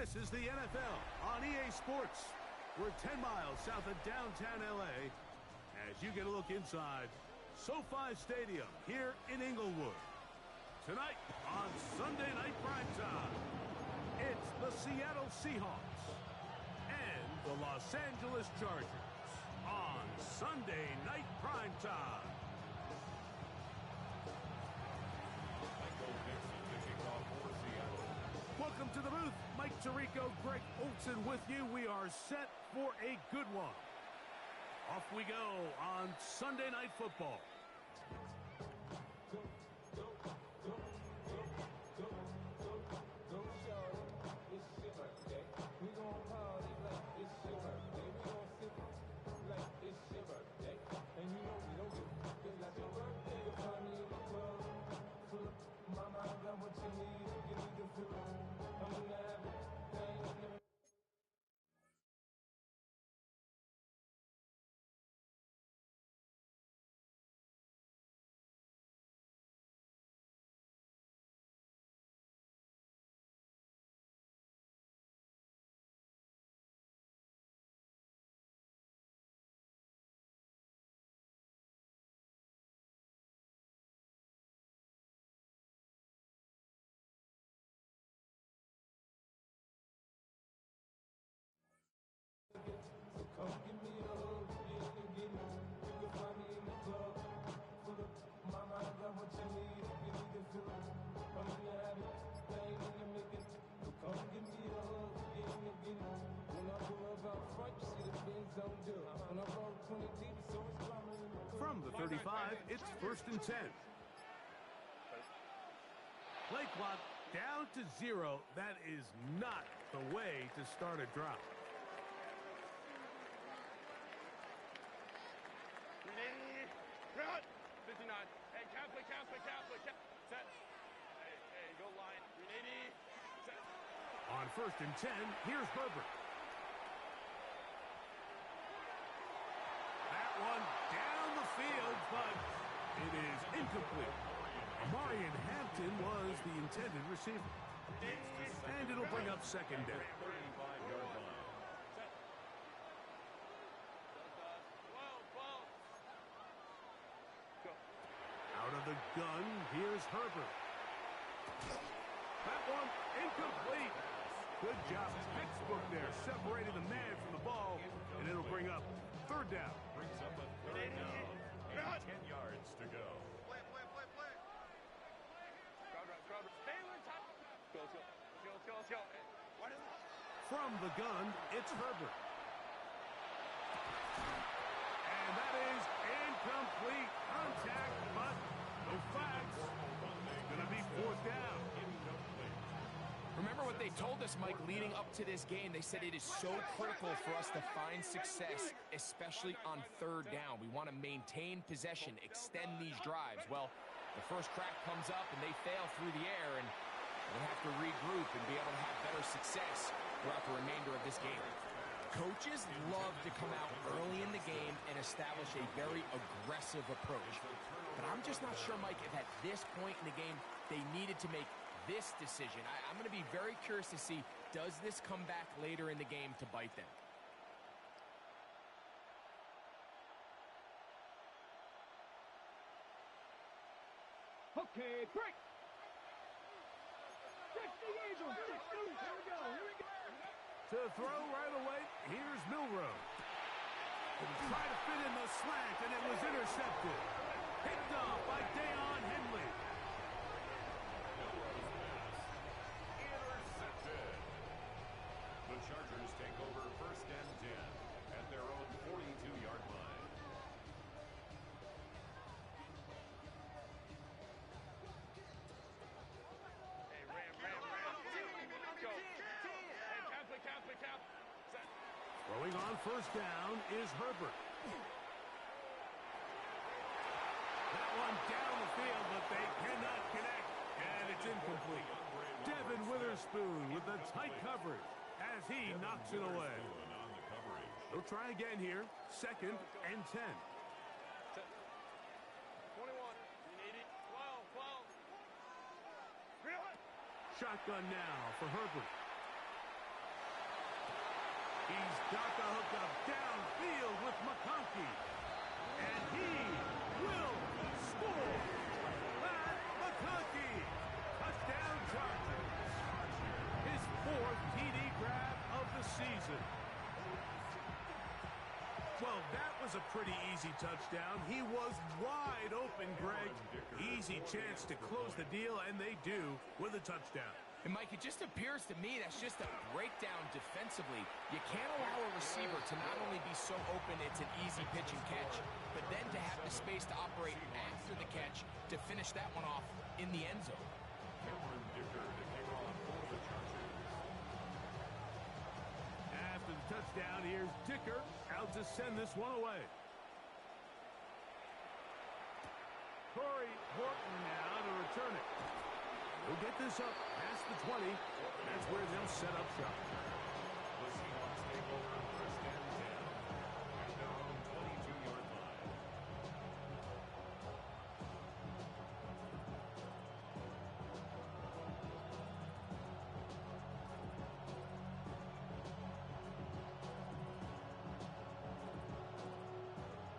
This is the NFL on EA Sports. We're 10 miles south of downtown LA as you get a look inside SoFi Stadium here in Inglewood. Tonight on Sunday Night Primetime, it's the Seattle Seahawks and the Los Angeles Chargers on Sunday Night Primetime. Welcome to the booth. Mike Tirico, Greg Olsen with you. We are set for a good one. Off we go on Sunday Night Football. Come give me a hug, get me. You can find me in the club. Full of my mind, got what you need. You need to feel it. I'm in the habit, playing in the making. Come give me a hug, get me. When I pull up out front, you see the Benz on dub. When I roll 20 deep, so it's climbing in the club. From the 35, it's 1st and 10. Play clock down to 0. That is not the way to start a drive. Run! 59. Hey, Catholic. Set. Hey, go line. 380. Set. On 1st and 10, here's Herbert. That one down the field, but it is incomplete. Amarian Hampton was the intended receiver. And it'll bring up 2nd down. Out of the gun, here's Herbert. That one incomplete. Good job, textbook there, separating the man from the ball, and it'll bring up 3rd down. Brings up a 3rd down and 10 yards to go. Play. Crowd. Taylor, top. Go. What is it? From the gun, it's Herbert. And that is incomplete. Contact, but no flags. It's going to be 4th down. Remember what they told us, Mike, leading up to this game. They said it is so critical for us to find success, especially on 3rd down. We want to maintain possession, extend these drives. Well, the first crack comes up and they fail through the air, and we'll have to regroup and be able to have better success throughout the remainder of this game. Coaches love to come out early in the game and establish a very aggressive approach. But I'm just not sure, Mike, if at this point in the game they needed to make this decision. I'm going to be very curious to see, does this come back later in the game to bite them? Okay, break! Check the Eagles! Here we go! To throw right away, here's Milroe. Try to fit in the slant, and it was intercepted. Picked off by Deion Henley. Intercepted. The Chargers take over 1st and 10 at their own 42-yard line. Hey, Ram. Go. Hey, Catholic. Set. Throwing on 1st down is Herbert. That one down the field, but they cannot connect, and it's incomplete. Devin Witherspoon with the tight coverage as he knocks it away. They'll try again here, 2nd and 10. 21. 380. 12. Shotgun now for Herbert. He's got the hookup downfield with McConkey. And he will score. Matt McConkey. Touchdown Chargers. His 4th TD grab of the season. Well, that was a pretty easy touchdown. He was wide open, Greg. Easy chance to close the deal, and they do with a touchdown. And, Mike, it just appears to me that's just a breakdown defensively. You can't allow a receiver to not only be so open it's an easy pitch and catch, but then to have the space to operate after the catch to finish that one off in the end zone. Cameron Dicker to kick off for the Chargers. After the touchdown, here's Dicker out to send this one away. Corey Horton now to return it. He'll get this up past the 20. That's where they'll set up shop. The Seahawks take over first and 10 at their own 22-yard line.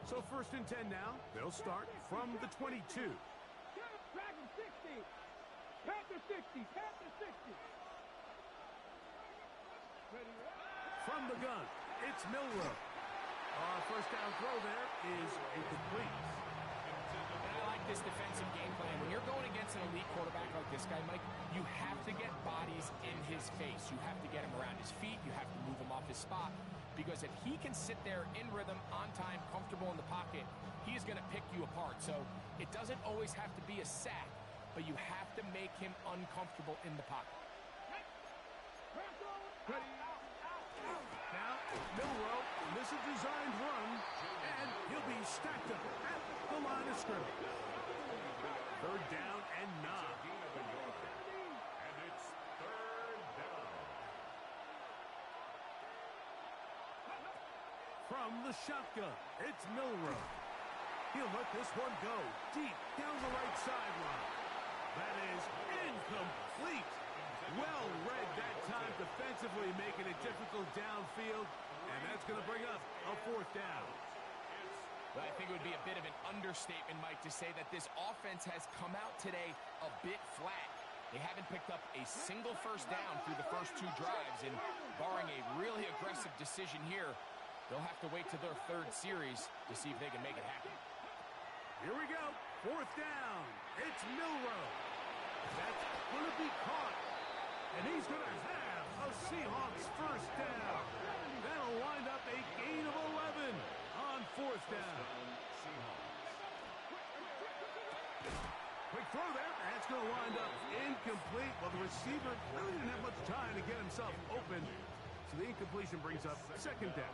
So first and 10 now. They'll start from the 22. Dragon 60. Panther 60. Panther 60. Ready, From the gun, it's Milroe. First down throw there is incomplete. And I like this defensive game plan. When you're going against an elite quarterback like this guy, Mike, you have to get bodies in his face. You have to get him around his feet. You have to move him off his spot. Because if he can sit there in rhythm, on time, comfortable in the pocket, he is going to pick you apart. So it doesn't always have to be a sack, but you have to make him uncomfortable in the pocket. Now, Milroe, this is a designed run, and he'll be stacked up at the line of scrimmage. Third down and 9. And it's third down. From the shotgun, it's Milroe. He'll let this one go deep down the right sideline. That is incomplete. Well read that time defensively, making it difficult downfield, and that's going to bring up a 4th down. Well, I think it would be a bit of an understatement, Mike, to say that this offense has come out today a bit flat. They haven't picked up a single first down through the first 2 drives, and barring a really aggressive decision here, they'll have to wait to their 3rd series to see if they can make it happen. Here we go. 4th down. It's Milroe. That's going to be caught. And he's going to have a Seahawks first down. That'll wind up a gain of 11 on 4th down. Quick throw there. That's going to wind up incomplete. Well, the receiver really didn't have much time to get himself open. So the incompletion brings up 2nd down.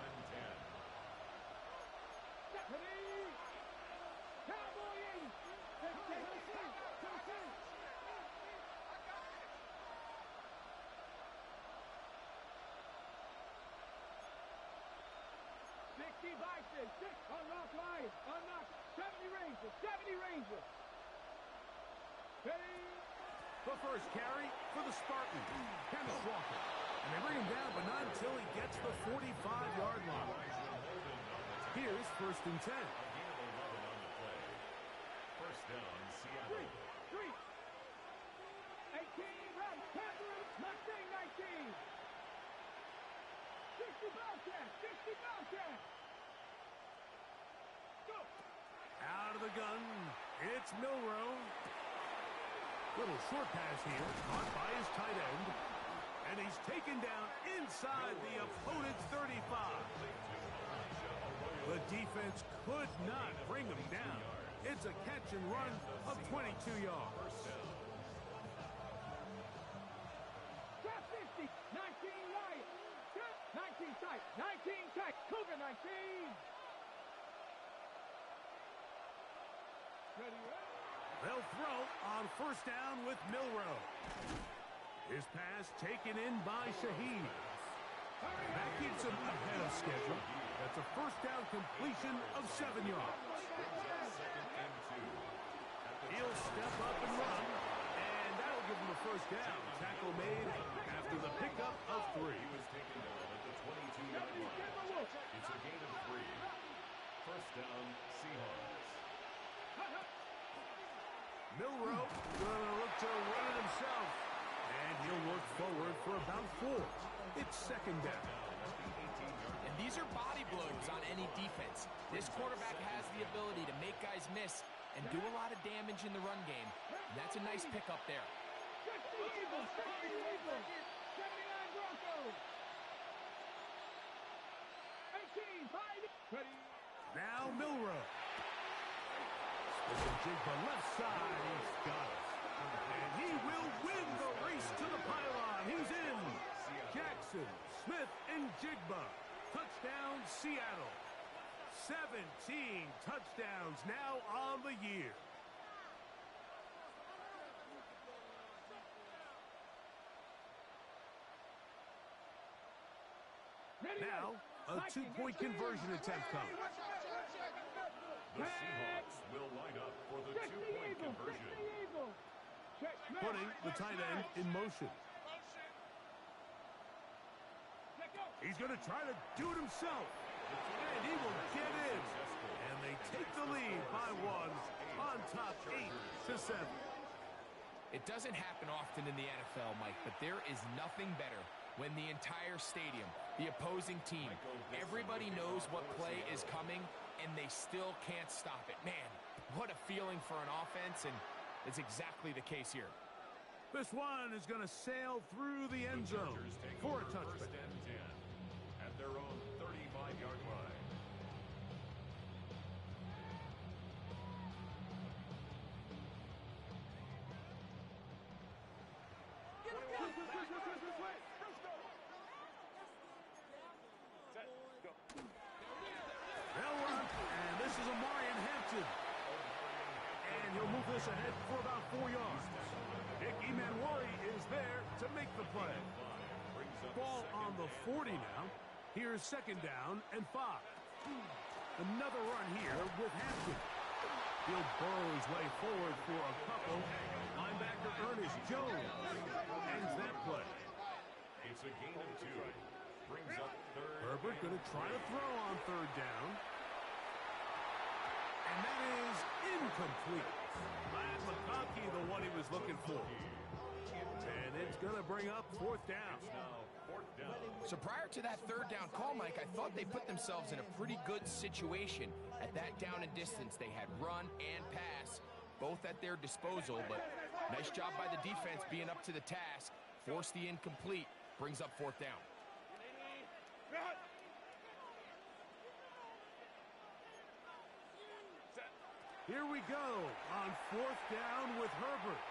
Unlock line. Unlock. 70 Rangers. 70 Rangers. Ready. The first carry for the Spartans, Kenneth Walker. And they bring him down, but not until he gets the 45-yard line. Here's first and 10. First down, Seattle. 3. 18, right. Catherine, Mustang 19. 60 Bobcat. 60 Bobcat. Go. Out of the gun, it's Milroe. Little short pass here, caught by his tight end. And he's taken down inside the opponent's 35. The defense could not bring him down. It's a catch and run of 22 yards. Drop 50. 19 right. 19 tight. 19 tight. Cougar 19. Ready, ready. They'll throw on first down with Milroe. His pass taken in by Shaheed. That keeps him ahead of schedule. That's a first down completion of 7 yards. He'll step up and run, and that'll give him a the first down. Tackle made after the pickup of 3. He was taken down at the 22-yard line. It's a gain of 3. First down, Seahawks. Milroe gonna look to run it himself. And he'll work forward for about 4. It's second down. And these are body blows on any defense. This quarterback has the ability to make guys miss and do a lot of damage in the run game. And that's a nice pickup there. Now Milroe. Jigba left side. He's got it. And he will win the race to the pylon. He's in. Jackson, Smith, and Jigba. Touchdown, Seattle. 17 touchdowns now on the year. Now, a 2-point conversion attempt coming. The Seahawks will line up for the 2-point conversion. Putting the tight end in motion. He's going to try to do it himself. And he will get in. And they take the lead by 1 on top 8-7. It doesn't happen often in the NFL, Mike, but there is nothing better when the entire stadium, the opposing team, everybody knows what play is coming, and they still can't stop it. Man, what a feeling for an offense, and it's exactly the case here. This one is going to sail through the end zone for a touchdown. First and 10 at their own 35-yard line. They'll run, and this is Amarian Hampton. And he'll move this ahead for about 4 yards. Nick Emanwari is there to make the play. Ball on the 40 now. Here's second down and 5. Another run here with Hampton. He'll burrow his way forward for a couple. Linebacker Ernest Jones ends that play. It's a gain of 2. Brings up third. Herbert going to try to throw on third down. And that is incomplete. Matt McConkey, the one he was looking for. And it's going to bring up 4th down. Now, 4th down. So prior to that third down call, Mike, I thought they put themselves in a pretty good situation at that down and distance. They had run and pass, both at their disposal, but nice job by the defense being up to the task. Forced the incomplete, brings up 4th down. Here we go on 4th down with Herbert.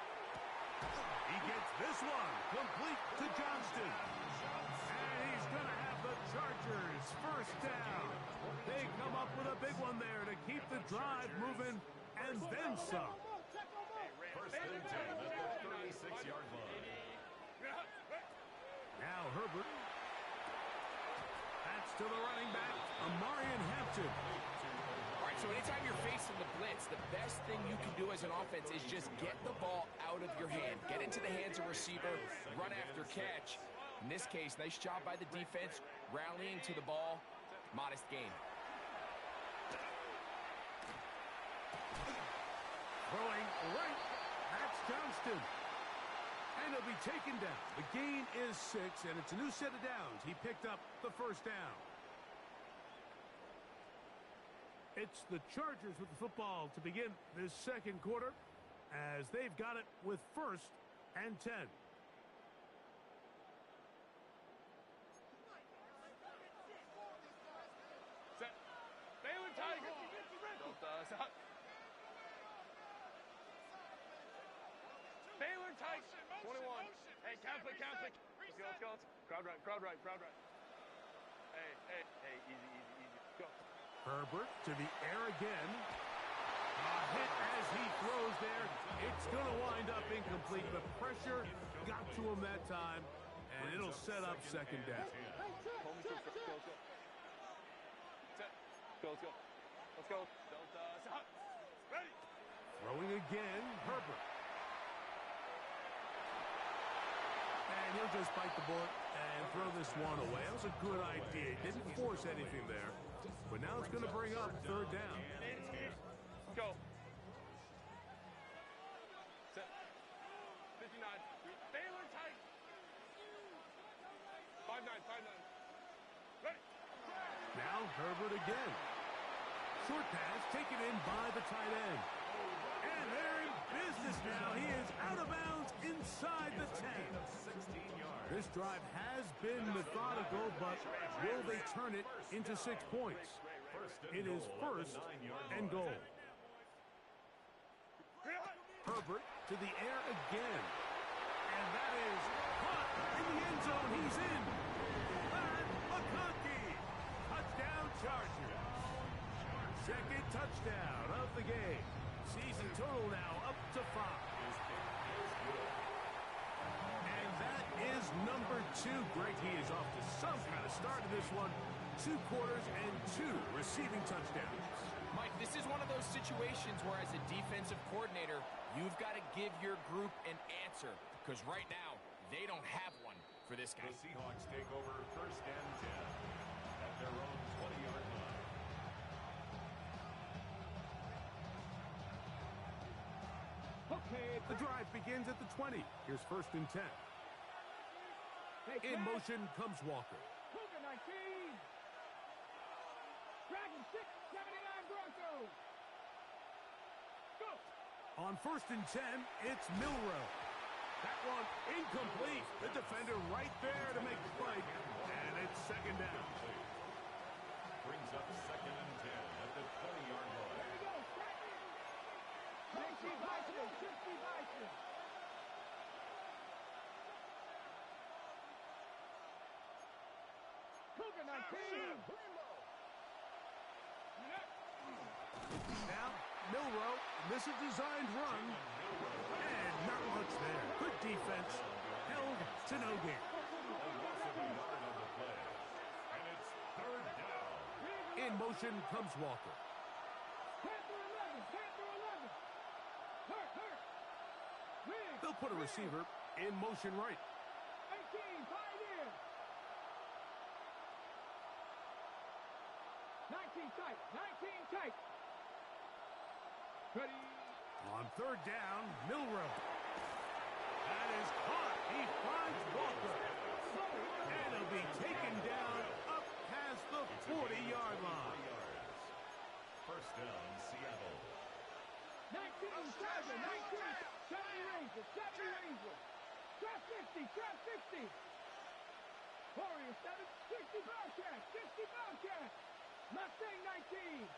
He gets this one complete to Johnston. And he's going to have the Chargers first down. They come up with a big one there to keep the drive moving and then some. First and 10 at the 36-yard line. Now Herbert. That's to the running back, Amarian Hampton. All right, so anytime you're facing the blitz, the best thing you can do as an offense is just get the ball out of your hand. Get into the hands of receiver, run after catch. In this case, nice job by the defense, rallying to the ball. Modest gain. Throwing right. That's Johnston. And he'll be taken down. The gain is 6, and it's a new set of downs. He picked up the first down. It's the Chargers with the football to begin this second quarter as they've got it with 1st and 10. Set. Baylor Tiger. Baylor Tiger. 21. Hey, Catholic. Let's go. Crowd right. Hey, easy. Go. Herbert to the air again. A hit as he throws there. It's going to wind up incomplete. The pressure got to him that time, and it'll set up second down. Let's go. Delta. Ready. Throwing again, Herbert. just bite the bullet and throw this one away. That was a good idea. Didn't force anything there. But now it's going to bring up third down. Go. Set. 59. Baylor tight. 5-9, 5-9. Ready. Now Herbert again. Short pass taken in by the tight end. And they're in business now. He is out of bounds inside the 10. This drive has been methodical, but will they turn it into 6 points? It is first and goal. Herbert to the air again. And that is caught in the end zone. He's in. And McConkey. Touchdown Chargers. Second touchdown of the game. Season total now up to 5. And that is number 2. Greg, he is off to some kind of start in this one. 2 quarters and 2 receiving touchdowns. Mike, this is one of those situations where as a defensive coordinator, you've got to give your group an answer. Because right now, they don't have one for this guy. The Seahawks take over first and 10 at their own 20-yard line. Okay, the drive begins at the 20. Here's first and 10. In motion comes Walker. Cougar 19. Dragon 6, 79 Broncos. Go. On first and 10, it's Milroe. That one incomplete. The defender right there to make the play. And it's second down. Brings up second and 10 at the 20-yard line. There we go. 60 Bison. 60 Bison. Cougar 19. Now, Milroe, this is a designed run. And not much there. Good defense. Held to no gain. And it's third down. In motion comes Walker. Panther 11. Panther 11. Hurt. Win. They'll put a receiver in motion right. 18. 5 in. 19 tight. 19 tight. Ready. On third down, Milroe. That is caught. He finds Walker. And he'll be taken down up past the 40-yard line. First down, Seattle. 19 Tiger. 19. 70 Rangers. 70 Rangers. Trap 50. Trap 50. Warriors 7. 60 Bobcats. 60 Bobcats. Mustang 19.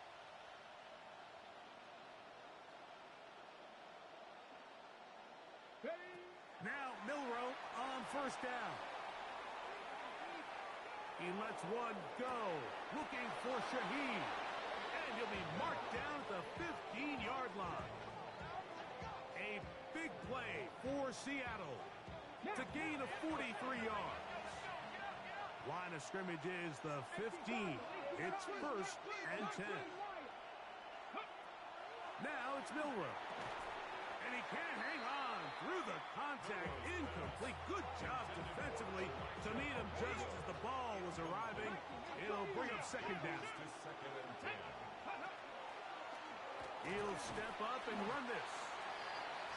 Now Milroe on first down. He lets one go. Looking for Shaheed. And he'll be marked down at the 15-yard line. A big play for Seattle to gain a 43 yards. Line of scrimmage is the 15. It's first and 10. Now it's Milroe. And he can't hang on through the contact. Incomplete. Good job defensively to meet him just as the ball was arriving. It'll bring up second down. To second and 10. He'll step up and run this.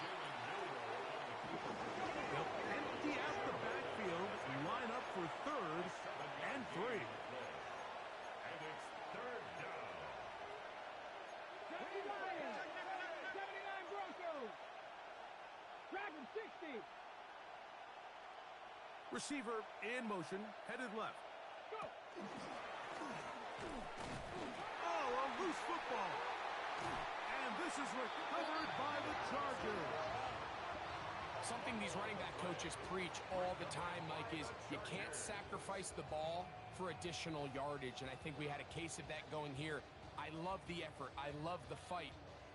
Jalen Milroe on the keeper. They'll empty out the backfield, line up for third and 3. And it's third down. 70 Lions. 79 Broncos. Dragon 60. Receiver in motion, headed left. Go. Oh, a loose football. And this is recovered by the Chargers. Something these running back coaches preach all the time, Mike, is you can't sacrifice the ball for additional yardage, and I think we had a case of that going here. I love the effort. I love the fight,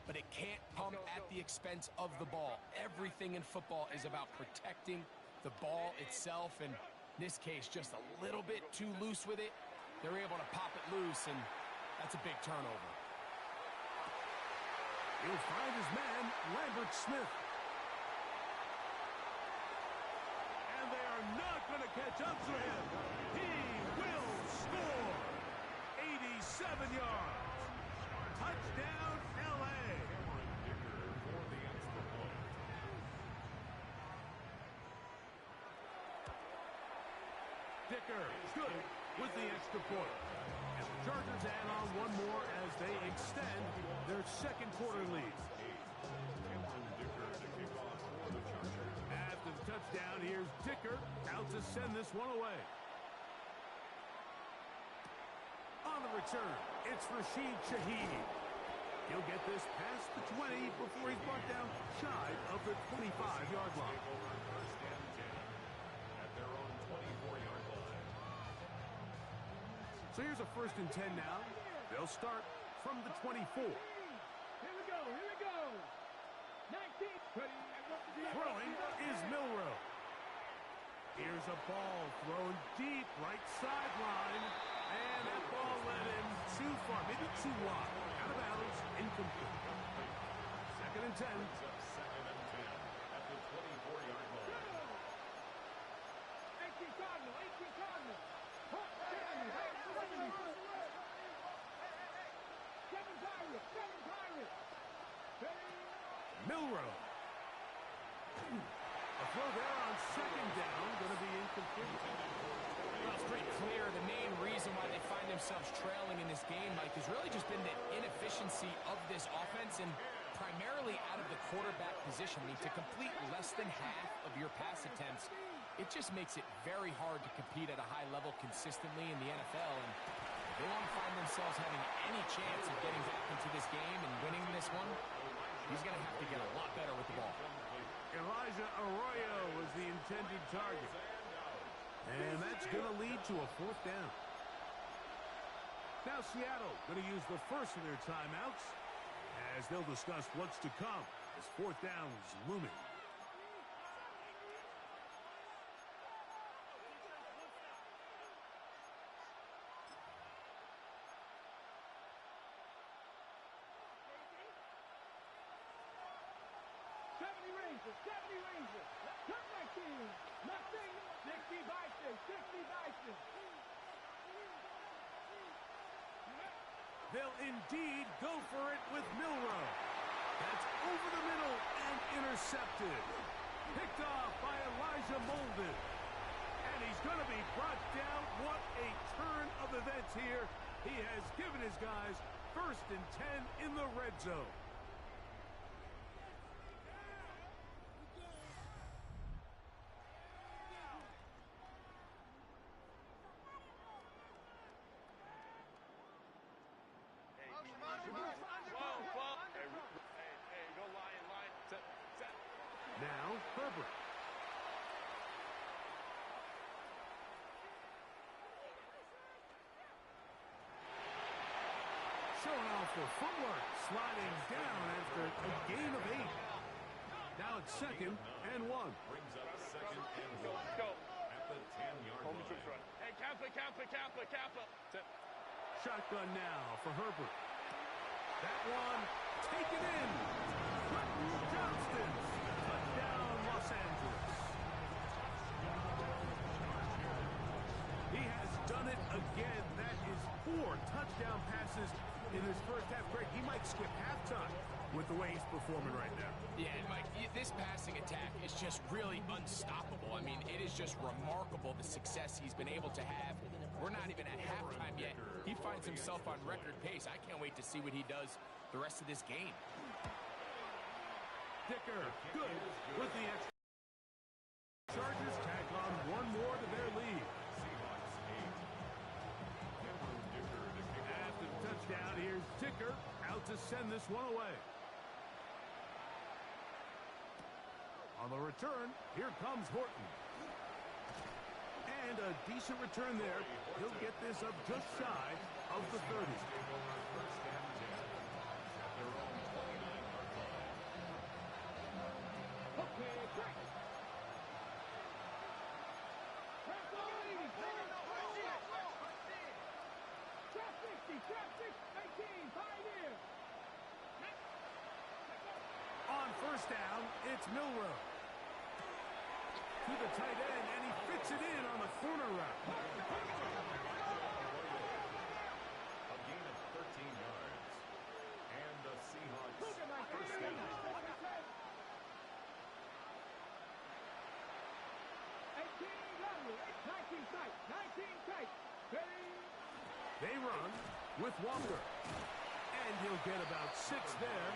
but it can't come at the expense of the ball. Everything in football is about protecting the ball itself, and in this case, just a little bit too loose with it. They're able to pop it loose, and that's a big turnover. He'll find his man, Lambert Smith. And they are not going to catch up to him. He will score. 87 yards. Touchdown, L.A. Dicker, good with the extra point. And the Chargers add on one more as they extend their second quarter lead. After the touchdown, here's Dicker out to send this one away. On the return, it's Rashid Shaheed. He'll get this past the 20 before he's brought down shy of the 25-yard line. So here's a 1st and 10 now. They'll start from the 24. Here we go, here we go. 19. Throwing is Milroe. Here's a ball thrown deep right sideline. And that ball led him too far, maybe too wide. Out of bounds, incomplete. 2nd and 10. Second and 10 at the 24-yard line. 18 Cardinal, 18 Cardinal. Seven Pirates. Milroe. A throw there on 2nd down, going to be incomplete. Well, it's pretty clear the main reason why they find themselves trailing in this game, Mike, has really just been the inefficiency of this offense and primarily out of the quarterback position. I mean, to complete less than half of your pass attempts, it just makes it very hard to compete at a high level consistently in the NFL. And if they want to find themselves having any chance of getting back into this game and winning this one, he's going to have to get a lot better with the ball. Elijah Arroyo was the intended target. And that's going to lead to a 4th down. Now Seattle going to use the first of their timeouts as they'll discuss what's to come as 4th down is looming. Rangers, 70 Rangers. Turn my team. Nothing. 60 Bison, 60 Bison. They'll indeed go for it with Milroe. That's over the middle and intercepted. Picked off by Elijah Molden. And he's going to be brought down. What a turn of events here. He has given his guys 1st and 10 in the red zone. Now, Herbert. Showing off for footwork, sliding down after a gain of 8. Now it's 2nd and 1. Brings up 2nd and 1 at the 10-yard line. Hey, Kappa. Shotgun now for Herbert. That one taken in. Quentin Johnston. Touchdown, Los Angeles. He has done it again. That is 4 touchdown passes in his first half. Greg, he might skip halftime with the way he's performing right now. Yeah, and Mike, this passing attack is just really unstoppable. I mean, it is just remarkable the success he's been able to have. We're not even at halftime yet. He finds himself on record pace. I can't wait to see what he does the rest of this game. Dicker, good with the extra. Chargers tack on one more to their lead. After the touchdown, here's Dicker out to send this one away. On the return, here comes Horton. And a decent return there. He'll get this up just shy of the 30. Okay, quick. Trap 60, 19, Pioneer. On 1st down, it's Milroe. to the tight end, and he fits it in on the corner route. A gain of 13 yards. And the Seahawks first down. 19 tight. They run with Walker. And he'll get about 6 there,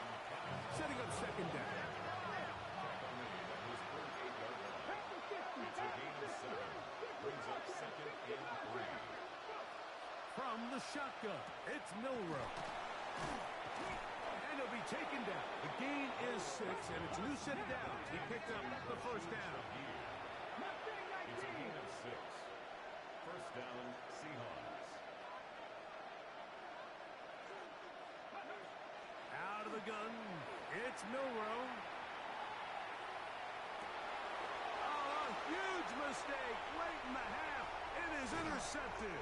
setting up second down. It's a gain of 7. Brings up second and 3. From the shotgun, it's Milroe. And he'll be taken down. The gain is 6, and it's a new set of downs. He picked up the first down. It's a gain of 6. First down, Seahawks. Out of the gun, it's Milroe. Oh, a huge mistake late in the half. It is intercepted.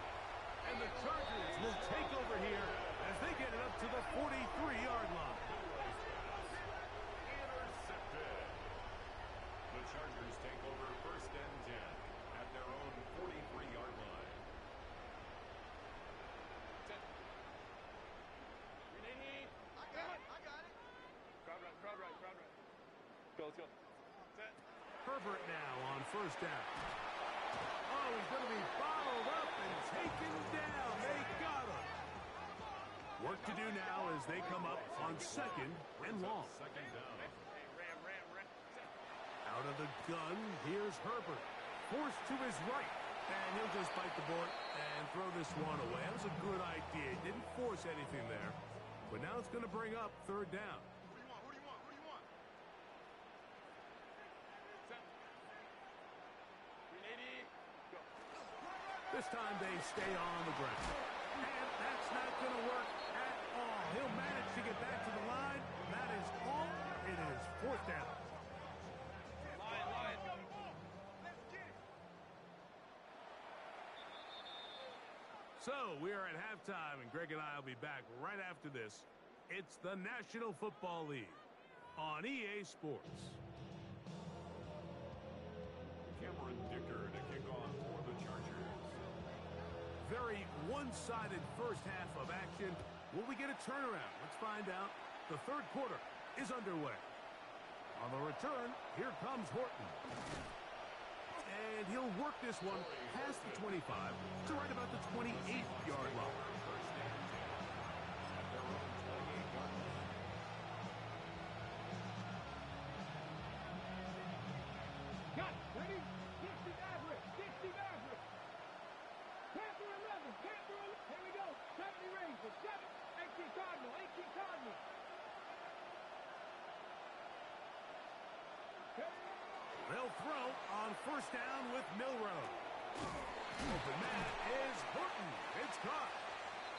And the Chargers will take over here as they get it up to the 43-yard line. Intercepted. The Chargers take over first and 10 at their own 43-yard line. Go, let's go. Set. Herbert now on first down. Oh, he's going to be bottled up and taken down. They got him. Work to do now as they come up on second and long. Second down. Hey, ram. Out of the gun, here's Herbert. Forced to his right. And he'll just bite the bullet and throw this one away. That was a good idea. Didn't force anything there. But now it's going to bring up third down. This time they stay on the ground. And that's not going to work at all. He'll manage to get back to the line. That is all. It is fourth down. Line. So we are at halftime, and Greg and I will be back right after this. It's the National Football League on EA Sports. Cameron Dicker to kick off for the Chargers. Very one-sided first half of action. Will we get a turnaround? Let's find out. The third quarter is underway. On the return, here comes Horton. And he'll work this one past the 25 to right about the 28-yard line. Got it. Ready? 60 Maverick. Panther 11. Here we go. 70 Rangers. 18 Cardinal. They'll throw on first down with Milroe. Open man is Horton. It's caught.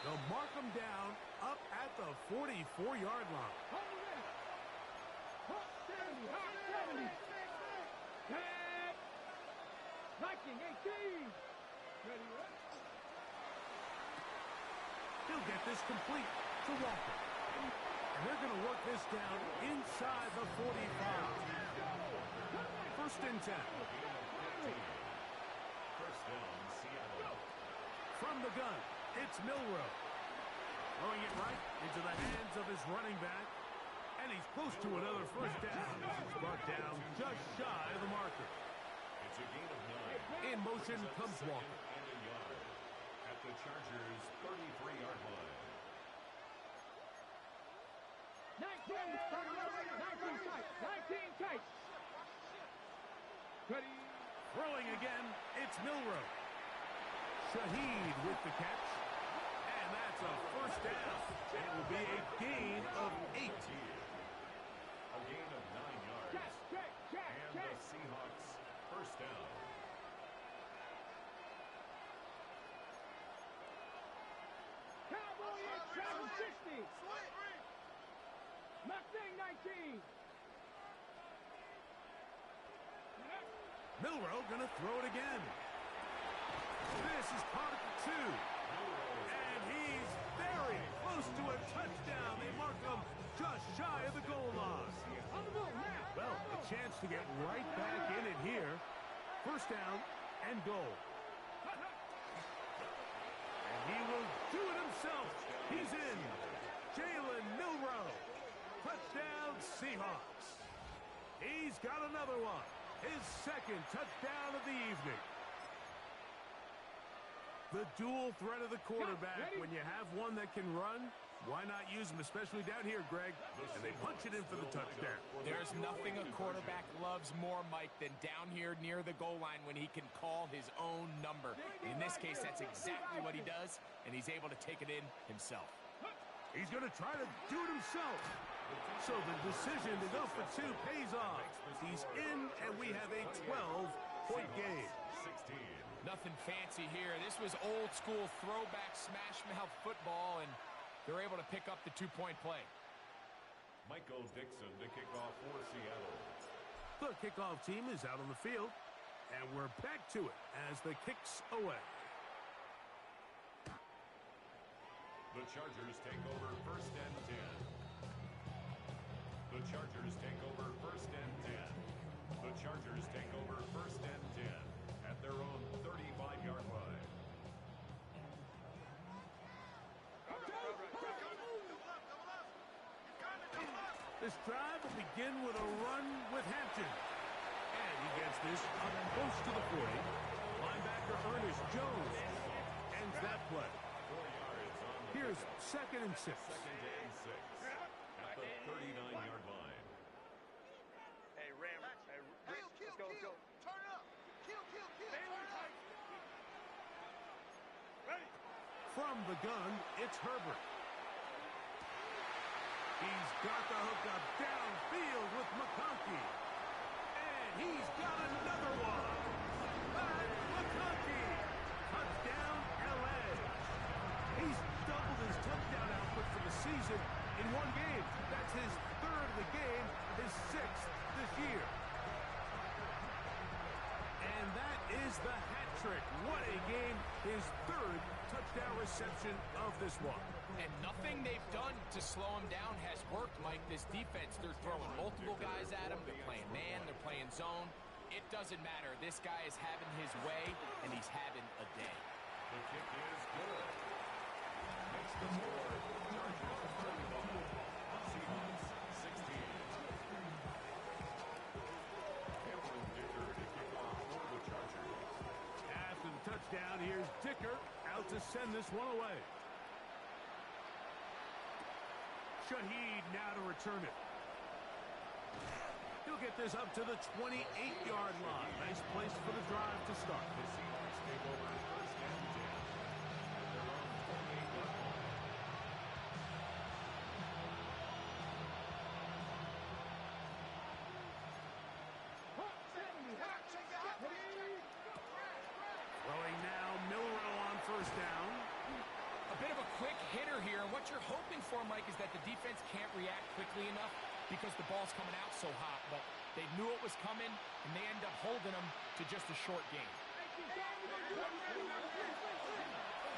They'll mark him down up at the 44-yard line. Hold the ready. Hot 70. Tag. Viking 18. Ready, right? He'll get this complete to Walker. And they're going to work this down inside the 45. First and 10. First down, Seattle. From the gun, it's Milroe. Throwing it right into the hands of his running back. And he's close to another first down. He's brought down just shy of the marker. It's a gain of 9. In motion comes Walker. And a yard at the Chargers' 33-yard line. 19 tight. Ready. Throwing again, it's Milroe. Shaheed with the catch. And that's a first down. It will be a gain of 8. A gain of 9 yards. Check. And the Seahawks first down. Cowboy in 760. Mustang 19. Milroe gonna throw it again. This is particle 2. And he's very close to a touchdown. They mark him just shy of the goal line. On the move now. Well, a chance to get right back in it here. First down and goal. And he will do it himself. He's in. Jalen Milroe. Touchdown, Seahawks. He's got another one. His second touchdown of the evening. The dual threat of the quarterback. When you have one that can run, why not use him, especially down here, Greg? And they punch it in for the touchdown. There's nothing a quarterback loves more, Mike, than down here near the goal line when he can call his own number. In this case, that's exactly what he does, and he's able to take it in himself. He's going to try to do it himself. So the decision to go for two pays off. He's in, and we have a 12-point game. 16. Nothing fancy here. This was old-school throwback smash-mouth football, and they're able to pick up the two-point play. Michael Dixon to kick off for Seattle. The kickoff team is out on the field, and we're back to it as the kicks away. The Chargers take over first and 10. The Chargers take over first and 10. The Chargers take over first and 10 at their own 35-yard line. This drive will begin with a run with Hampton. And he gets this up close to the 40. Linebacker Ernest Jones ends that play. 4 yards on the Here's pickup. second and 6. Second and 6 at the 39-yard line. Hey, Ram. Hey, let's go, let's go. Turn it up. Kill, turn it up. Ready. From the gun, it's Herbert. He's got the hookup downfield with McConkey. And he's got another one. Pat McConkey. Touchdown, L.A. He's doubled his touchdown output for the season in one game. That's his third of the game, his sixth this year. And that is the hat trick. What a game. His third touchdown reception of this one. And nothing they've done to slow him down has worked, Mike. This defense, they're throwing multiple guys at him. They're playing man, they're playing zone. It doesn't matter. This guy is having his way, and he's having a day. The kick is good. Makes the score. Chargers 31. Seahawks 16. Cameron Dicker to kick off for the Chargers. After the touchdown, here's Dicker out to send this one away. Shaheed now to return it. He'll get this up to the 28-yard line. Nice place for the drive to start. The Seahawks take over first and 10 at their own 28-yard line. Throwing now, Milroe on first down. A bit of a quick hitter here, and what you're hoping for, Mike, is that the defense can't react quickly enough because the ball's coming out so hot. But they knew it was coming, and they end up holding them to just a short game.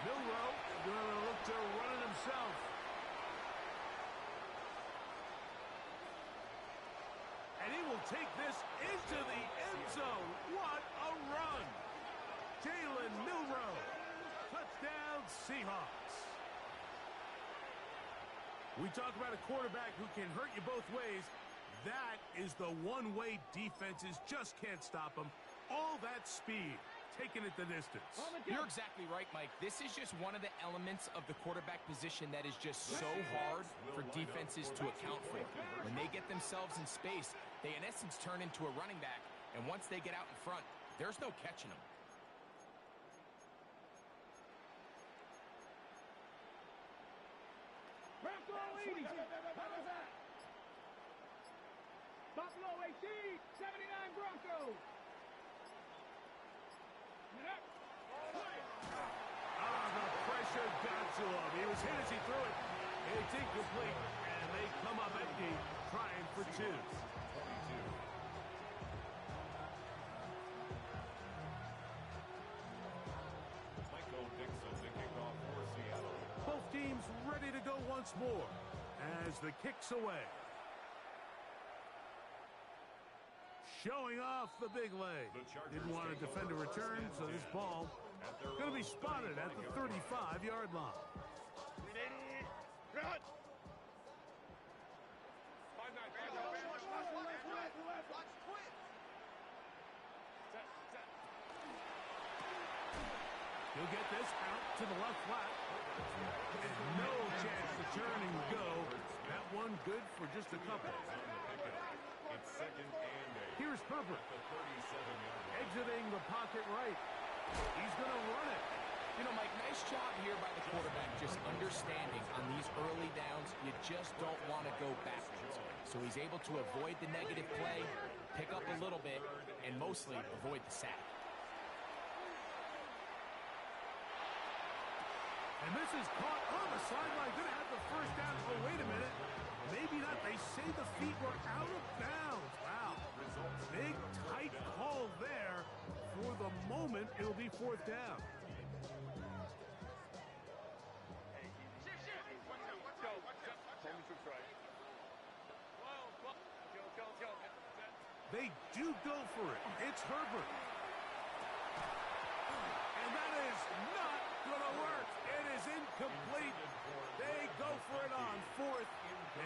Milroe going to look to run it himself. And he will take this into the end zone. What a run. Jalen Milroe. Touchdown, Seahawks. We talk about a quarterback who can hurt you both ways. That is the one-way defenses just can't stop him. All that speed, taking it the distance. You're exactly right, Mike. This is just one of the elements of the quarterback position that is just so hard for defenses to account for. When they get themselves in space, they in essence turn into a running back. And once they get out in front, there's no catching them. Buffalo 18, 79 Broncos. The pressure got to him. He was hit as he threw it. It's incomplete, and they come up empty, trying for two. 22. Michael Dixon to kick off for Seattle. Both teams ready to go once more as the kick's away. Showing off the big leg. Didn't want to defend a return, so this ball going to be spotted at the 35-yard line. Run! Watch twin. He'll get this out to the left flat. And no chance to turn and go. That one good for just a couple. It's second and 8. Here's Herbert. The 37-yard line. Exiting the pocket right. He's going to run it. You know, Mike, nice job here by the quarterback, just understanding on these early downs, you just don't want to go backwards. So he's able to avoid the negative play, pick up a little bit, and mostly avoid the sack. And this is caught on the sideline. Going to have the first down. Oh, wait a minute. Maybe not. They say the feet were out of bounds. Wow. Big, tight call there. For the moment, it'll be fourth down. They do go for it. It's Herbert. And that is not going to work. It is incomplete. They go for it on fourth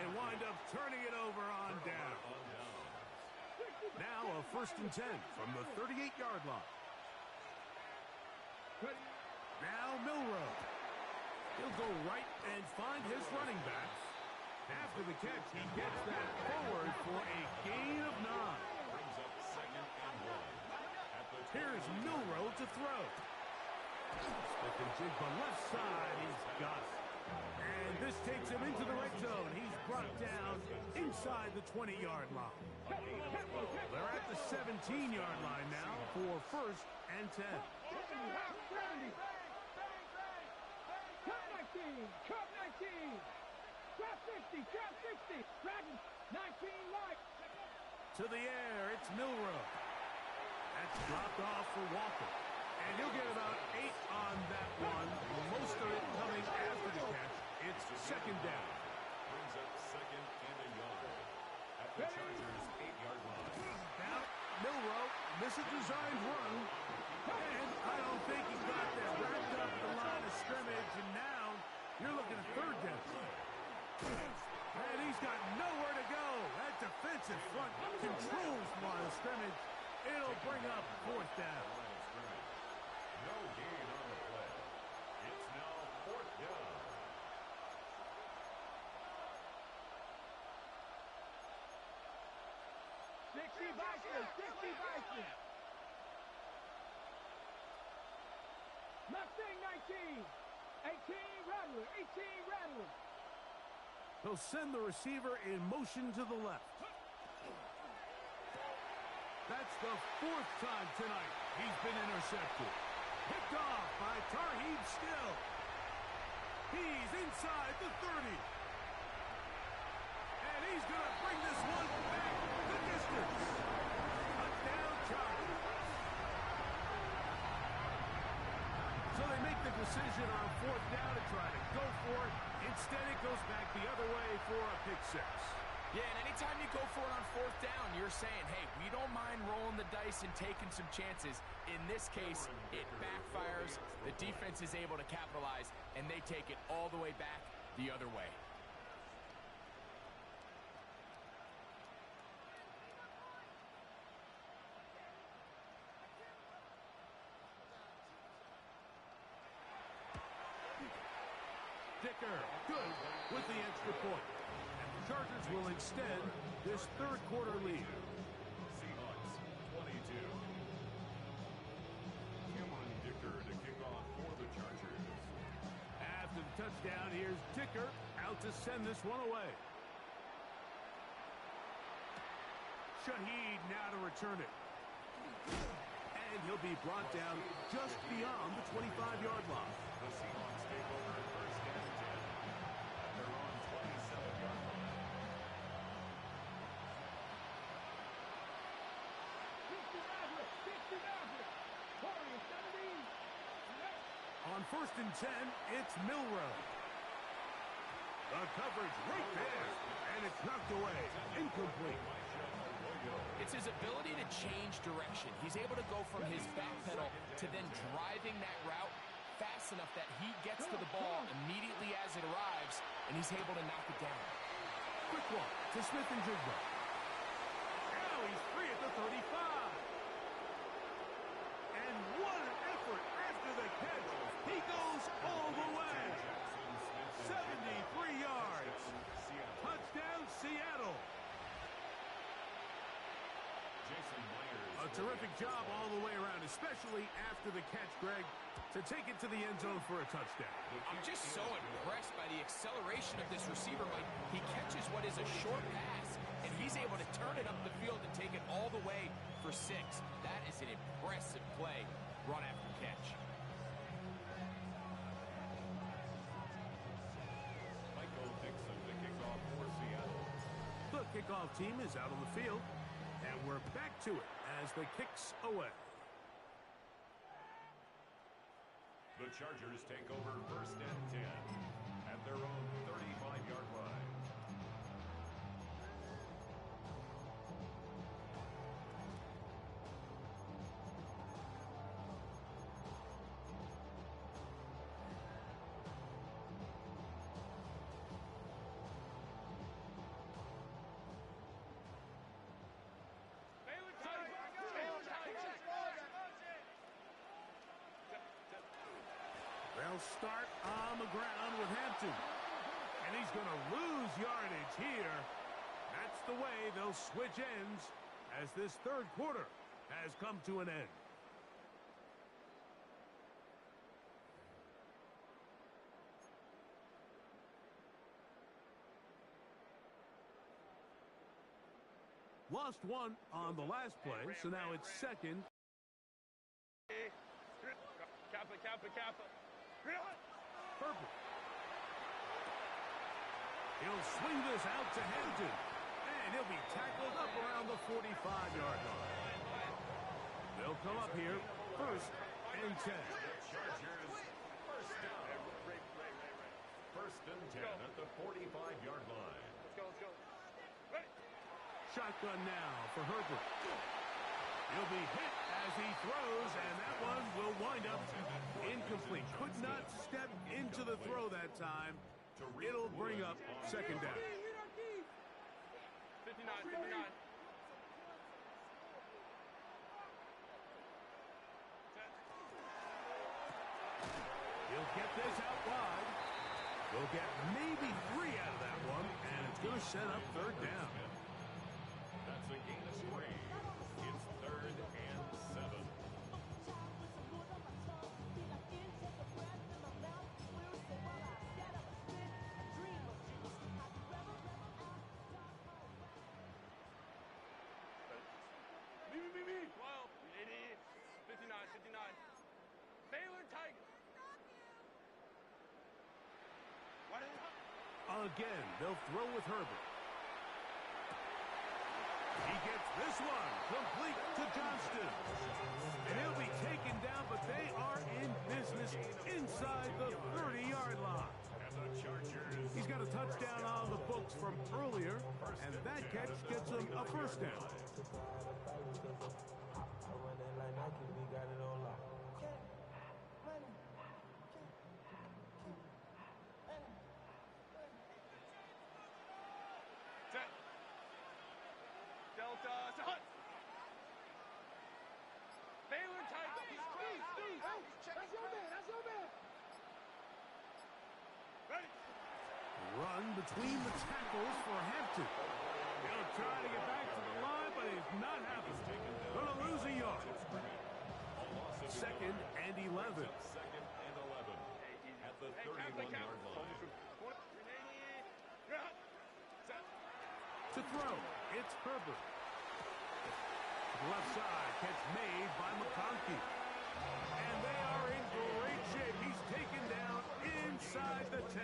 and wind up turning it over on down. Now a 1st and 10 from the 38-yard line. Now Milroe. He'll go right and find his running backs. After the catch, he gets that forward for a gain of 9. Brings up second and 1. At the Here's Milroe to throw. Stick and jig, but left side, he's got it. And this takes him into the red zone. He's brought down inside the 20-yard line. They're at the 17-yard line now for 1st and 10. Cut 19! Cut 19! Drop 60! Drop 60! Dragons, 19 right! To the air, it's Milroe. That's dropped off for Walker. And he'll get about 8 on that one. Most of it coming after the catch. It's second down. brings up second and a yard. At the Chargers' 8-yard line. Now, Milroe misses designed run. And I don't think he got there. Wrapped up the line of scrimmage. And now you're looking at third down. And he's got nowhere to go. That defensive front controls the line of scrimmage. It'll bring up fourth down. No gain on the play. It's now fourth down. Mustang 19. 18 Rattler. 18 Rattler. He'll send the receiver in motion to the left. That's the 4th time tonight he's been intercepted. Picked off by Tarheeb Still. He's inside the 30. And he's going to bring this one back the distance. Touchdown Chargers. So they make the decision on 4th down to try to go for it. Instead, it goes back the other way for a pick 6. Yeah, and anytime you go for it on 4th down, you're saying, hey, we don't mind rolling the dice and taking some chances. In this case, it backfires. The defense is able to capitalize, and they take it all the way back the other way. Dicker, good with the extra point. And the Chargers will extend this third quarter lead. Seahawks 22. Cameron Dicker to kick off for the Chargers. After the touchdown, here's Dicker out to send this one away. Shaheed now to return it. And he'll be brought down just beyond the 25-yard line. The Seahawks take over first and 10 at their own 27-yard line. 60 Rattler. 40, 17. On 1st and 10, it's Milroe. The coverage right there, and it's knocked away. Incomplete. It's It's his ability to change direction. He's able to go from his back pedal to then driving that route fast enough that he gets to the ball immediately as it arrives, and he's able to knock it down. Quick one to Smith and Jigba. Now he's free at the 35. And what an effort after the catch. He goes all the way. 73 yards. Touchdown, Seattle. A terrific job all the way around, especially after the catch, Greg, to take it to the end zone for a touchdown. I'm just so impressed by the acceleration of this receiver, Mike. He catches what is a short pass, and he's able to turn it up the field and take it all the way for 6. That is an impressive play, run after catch. Michael Dixon, the kickoff for Seattle. The kickoff team is out on the field, and we're back to it as the kicks away. The Chargers take over first and 10 at their own 35-yard line. They'll start on the ground with Hampton. And he's going to lose yardage here. That's the way they'll switch ends as this third quarter has come to an end. Lost one on the last play, so now it's second. Kappa. Purple. He'll swing this out to Hampton. And he'll be tackled up around the 45-yard line. They'll come up here first and 10. Chargers first down. First and 10 at the 45-yard line. Let's go. Ready? Shotgun now for Herbert. He'll be hit as he throws, and that one will wind up incomplete. Could not step into the throw that time. It'll bring up second down. 59. He'll get this out wide. They'll get maybe 3 out of that one, and it's going to set up third down. That's a gain of 3. It's 3rd and 7. Me. 59. Baylor Tigers. Again, they'll throw with Herbert. He gets this one complete to Johnston. And he'll be taken down, but they are in business inside the 30-yard line. And the Chargers. He's got a touchdown on the books from earlier, and that catch gets him a first down. Delta to Hunt. Baylor Tigers. That's your man. Ready? Run between the tackles for Hampton. He'll try to get back to the line, but it's not happening. Gonna lose a yard. Second and 11. Second and 11 at the 31-yard line. To throw, it's Herbert. To the left side, catch made by McConkey. And they are in great shape. He's taken down inside the 10.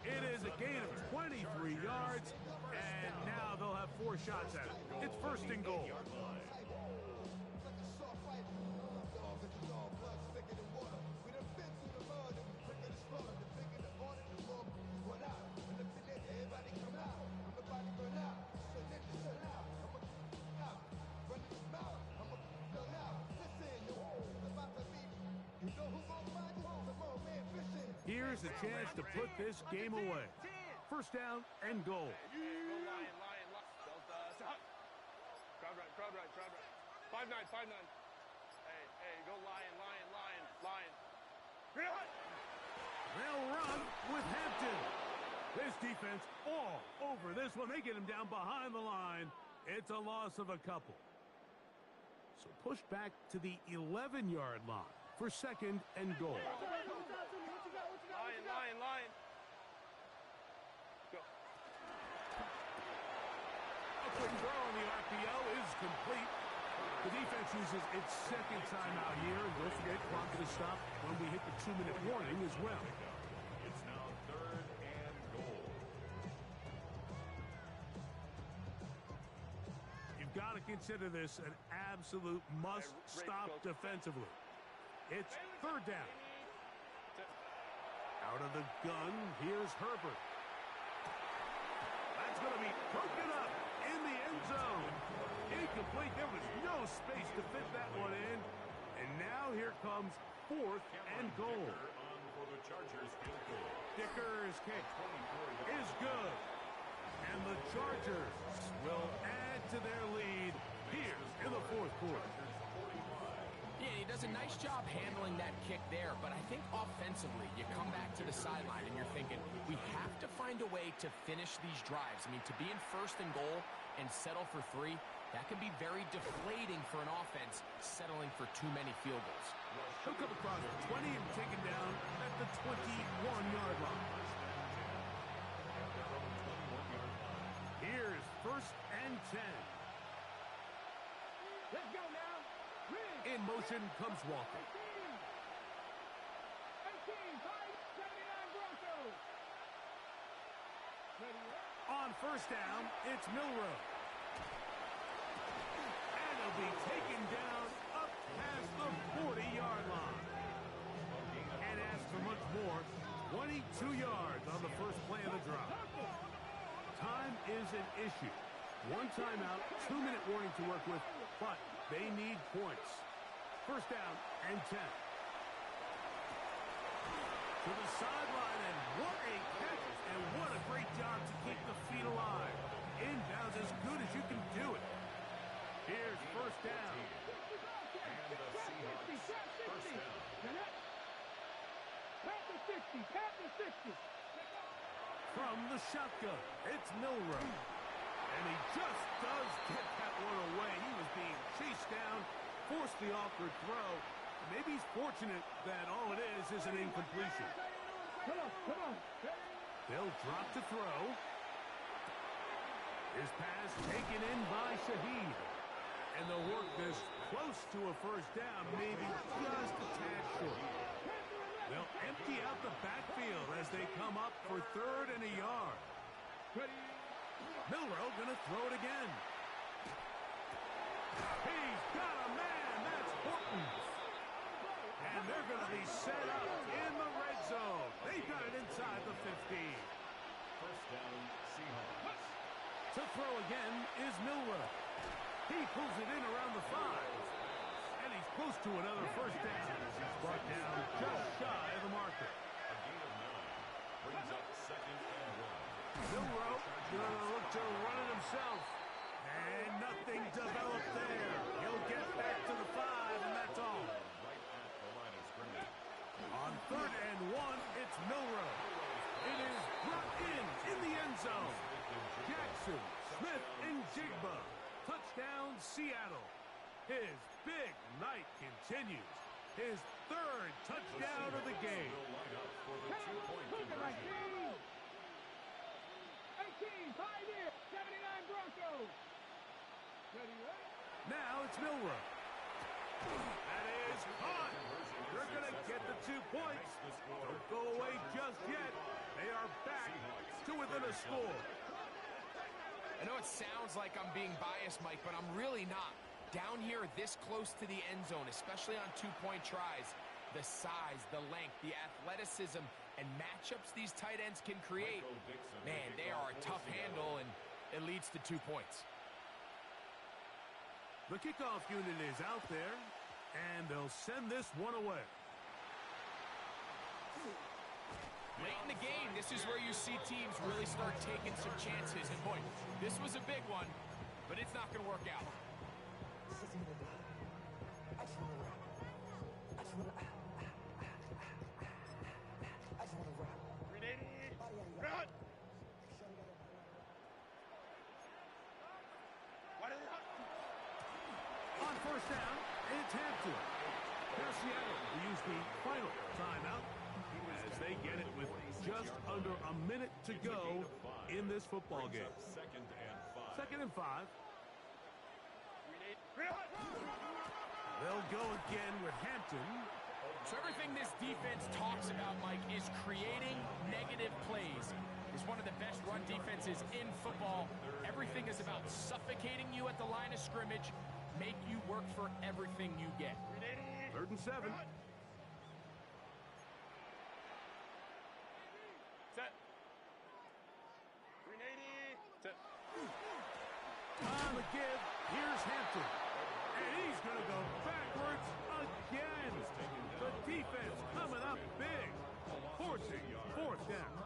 It is a gain of 23 yards, and now they'll have 4 shots at it. It's first and goal. Here's a chance to put this game away. First down and goal. Hey, go Lion, Lion, Lion. Delta, stop. Crowd right, crowd right, crowd right. 5-9, 5-9. Hey, go Lion, Lion, Lion, Lion. Green hut. They'll run with Hampton. This defense all over this one. They get him down behind the line. It's a loss of a couple. So push back to the 11-yard line for second and goal. Lion, Lion, Lion. Go. A quick throw on the RPO is complete. The defense uses its second timeout here. And don't forget, clock to stop when we hit the 2-minute warning as well. It's now third and goal. You've got to consider this an absolute must-stop defensively. It's third down. Out of the gun, here's Herbert. That's going to be broken up in the end zone. Incomplete. There was no space to fit that one in. And now here comes fourth and goal. On for the Chargers field goal. Dicker's kick is good. And the Chargers will add to their lead here in the fourth quarter. Yeah, he does a nice job handling that kick there, but I think offensively, you come back to the sideline and you're thinking, we have to find a way to finish these drives. I mean, to be in first and goal and settle for 3, that can be very deflating for an offense settling for too many field goals. He'll come across the 20 and taken down at the 21-yard line. Here's first and 10. Let's go now. In motion comes Walker. 18, 79 Broncos. Ready, On first down, it's Milroe. And he'll be taken down up past the 40-yard line. And as for much more, 22 yards on the first play of the drive. Time is an issue. 1 timeout, 2-minute warning to work with, but they need points. First down and 10. To the sideline, and what a catch, and what a great job to keep the feet alive. Inbounds as good as you can do it. Here's first down. And the Seahawks first down. Pat the 60, pat the 60. From the shotgun, it's Milroe. And he just does get that one away. He was being chased down, forced the awkward throw. Maybe he's fortunate that all it is an incompletion. Come on. They'll drop to throw. His pass taken in by Shaheed. And they'll work this close to a first down, maybe just a tad short. They'll empty out the backfield as they come up for third and a yard. Milroe gonna throw it again. He's got a man. That's Horton. And they're gonna be set up in the red zone. They got it inside the 15. First down, Seahawks. To throw again is Milroe. He pulls it in around the 5. And he's close to another first down. Brought down just shy of the marker. A gain of 9. Brings up second and 1. Milroe gonna look to run it himself. And nothing developed there. He'll get back to the 5, and that's all. Right at the line of scrimmage. On third and 1, it's Milroe. It is brought in the end zone. Jackson, Smith, and Jigba. Touchdown, Seattle. His big night continues. His third touchdown of the game. Will line up for the 2-point conversion. 18, 5 here, 79 Broncos. Ready? Now it's Milroe. That is caught. They're going to get the 2 points. Don't go away just yet. They are back to within a score. I know it sounds like I'm being biased, Mike, but I'm really not. Down here this close to the end zone, especially on 2-point tries, the size, the length, the athleticism, and matchups these tight ends can create, man, they are a tough handle, and it leads to 2 points. The kickoff unit is out there, and they'll send this one away. Late in the game, this is where you see teams really start taking some chances. And boy, this was a big one, but it's not going to work out. On first down, it's Hampton. Now Seattle will use the final timeout as they get it with just under a minute to go in this football game. Second and 5. Second and 5. They'll go again with Hampton. So everything this defense talks about, Mike, is creating negative plays. It's one of the best run defenses in football. Everything is about suffocating you at the line of scrimmage, make you work for everything you get. Third and 7. Set. 380. Set. On the give, here's Hampton. And he's going to go backwards again. The defense coming up big, forcing fourth down.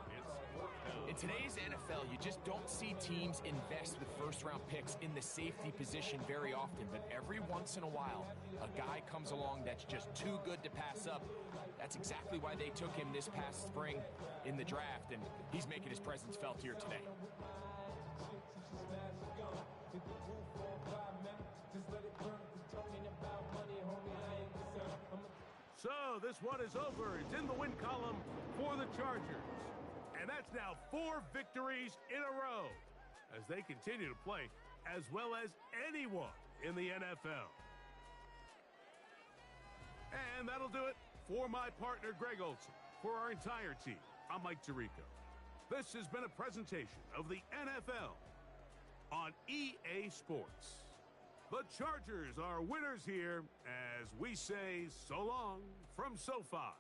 In today's NFL, you just don't see teams invest with first-round picks in the safety position very often, but every once in a while, a guy comes along that's just too good to pass up. That's exactly why they took him this past spring in the draft, and he's making his presence felt here today. So this one is over. It's in the win column for the Chargers. And that's now 4 victories in a row as they continue to play as well as anyone in the NFL. And that'll do it for my partner, Greg Olson. For our entire team, I'm Mike Tirico. This has been a presentation of the NFL on EA Sports. The Chargers are winners here as we say so long from SoFi.